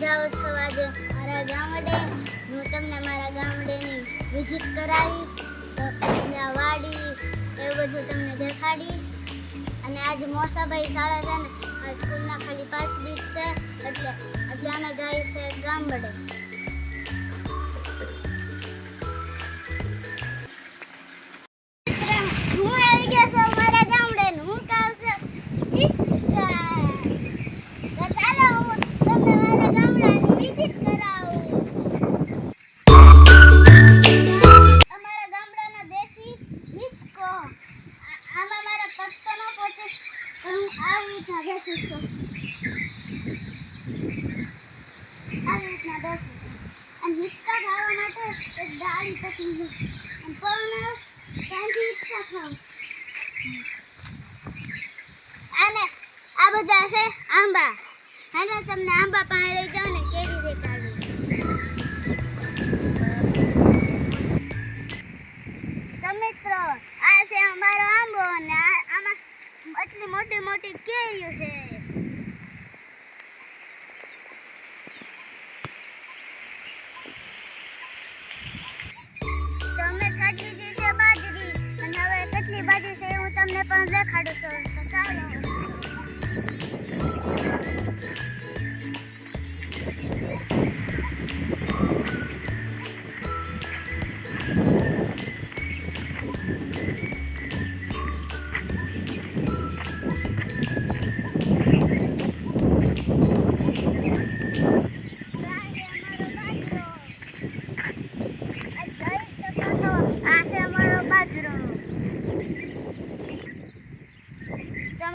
જાઓ છો આજે મારા ગામડે. હું તમને મારા ગામડેની વિઝિટ કરાવીશ, ત્યાં વાડી એવું બધું તમને દેખાડીશ. અને આજે મોસાભાઈ શાળા છે ને, આ સ્કૂલના ખાલી 5 દિવસ છે, એટલે અમે જઈએ છે ગામડે. હું આવી ગયા છું મારા ગામડે. હું કહું છું હિચકા. તો ચાલો હું તમને મારા ગામડાની વિઝિટ કરાવું. અમારા ગામડાનો દેશી હિચકો. આમાં મારા પગ તો ન પહોંચે, પણ હું આવી રીતના બેસું છું. આવી રીતના બેસું છું. અને હિચકા ખાવા માટે એક ડાળી પકડી લઉં. અને પણ ત્યાંથી હિચકા ખાઉં. અને આ બધા છે આંબા. હાલો તમને આંબા પાસે લઈ જાઉં ને કેરી દેખાડું. તો મિત્રો, આ છે અમારો આંબો અને આમાં એટલી મોટી મોટી કેરીઓ છે. તમે કાઢી દીધી છે બાજરી, અને હવે કેટલી બાજરી છે હું તમને પણ દેખાડું છું. તો ચાલો.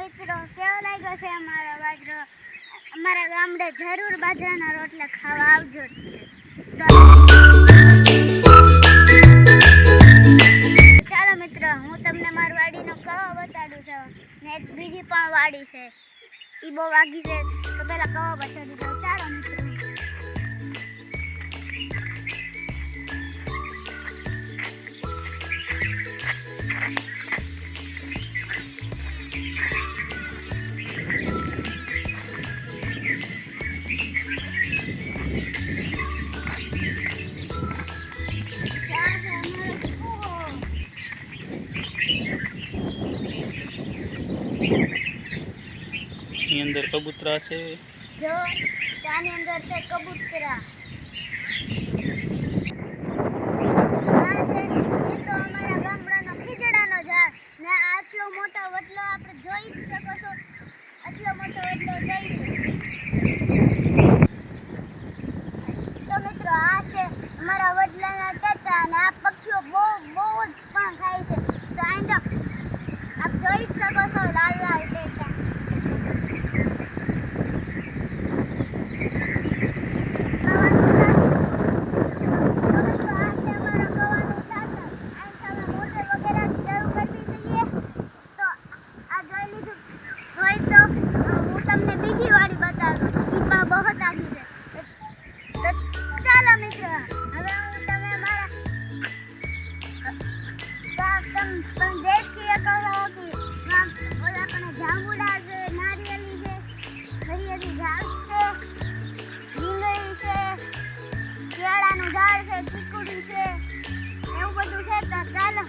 મિત્રો, કેવો લાગ્યો છે અમારો બાજરો? અમારા ગામડે જરૂર બાજરાના રોટલા ખાવા આવજો. ચાલો મિત્રો, હું તમને મારી વાડીનો કવો બતાડું છું. ને એક બીજી પણ વાડી છે, એ બહુ વાગી છે, તો પેલા કવો બતાડી દઉં. ચાલો મિત્રો. ની અંદર કબૂતરા છે. જો ત્યાંની અંદર છે કબૂતરા. આ છે મિત્રો અમારા ગામડાનો ખીજડાનો ઝાડ. ને આટલો મોટો વડલો આપણે જોઈ જ શકો છો. આટલો મોટો વડલો જોઈ. તો મિત્રો, આ છે અમારા વડલાના ટેટા. અને આ પક્ષીઓ બહુ જ પણ ખાય છે. તો આંડો આપ જોઈ જ શકો છો, લાલ લાલ ટેટા. ચાલો મિત્રો, હવે હું તમે મારા તમે દેખીએ કહો કે ઓલા પણ જાંબુડા છે, નારિયેલી છે, હરિયરી ઝાડ છે, લીંગડી છે, કેળાનું ઝાડ છે, ચીકુડી છે, એવું બધું છે. તો ચાલો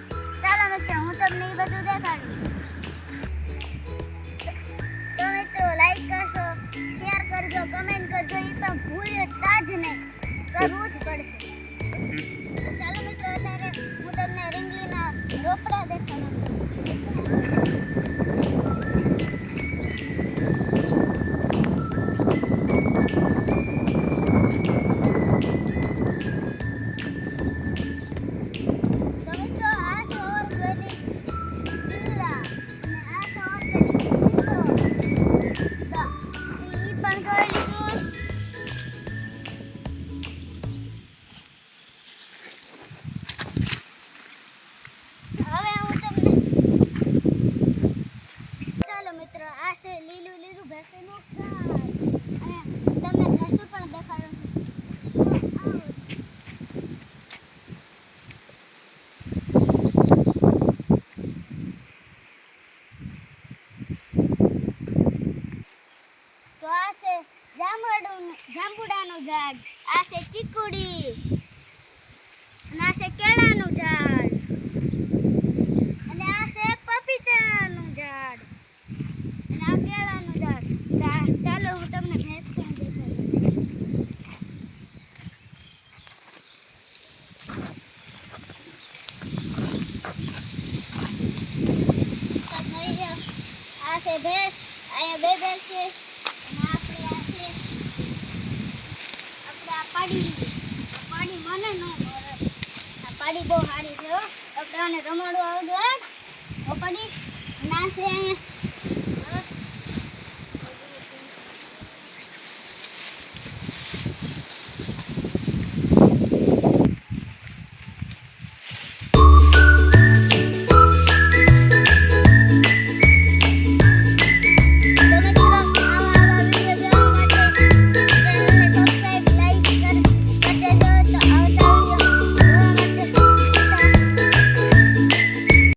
મિત્રો, હું તમને એ બધું દેખાડીશ. તો મિત્રો, લાઈક કરશો, શેર કરજો, કમેન્ટ કરજો, એ પણ ભૂલતા જ નહીં, કરવું જ પડશે. તો ચાલો મિત્રો, અત્યારે હું તમને રીંગણીના રોપડા દેખાડું. તો મિત્રો, આ છે ઓર્ગેનિક લીમડા અને આ છે ઓર્ગેનિક લીમડો. તો એ પણ જોઈ લીધું. હવે હું તમને જાંબુડાનું ઝાડ, આ છે ચીકુડી, અને આ છે કેળાનું ઝાડ, અને આ છે પપીતાનું ઝાડ, અને આ કેળાનું ઝાડ. ચાલો હું તમને ભેંસ પણ દેખાડું. આ છે ભેંસ, અહીંયા બે ભેંસ છે, અને આપણે આ પાડી મને ન મળે. આ પાડી બહુ સારી છે હો. આપણે આને રમાડવા આવજો હો પાડી. ના છે અહીંયા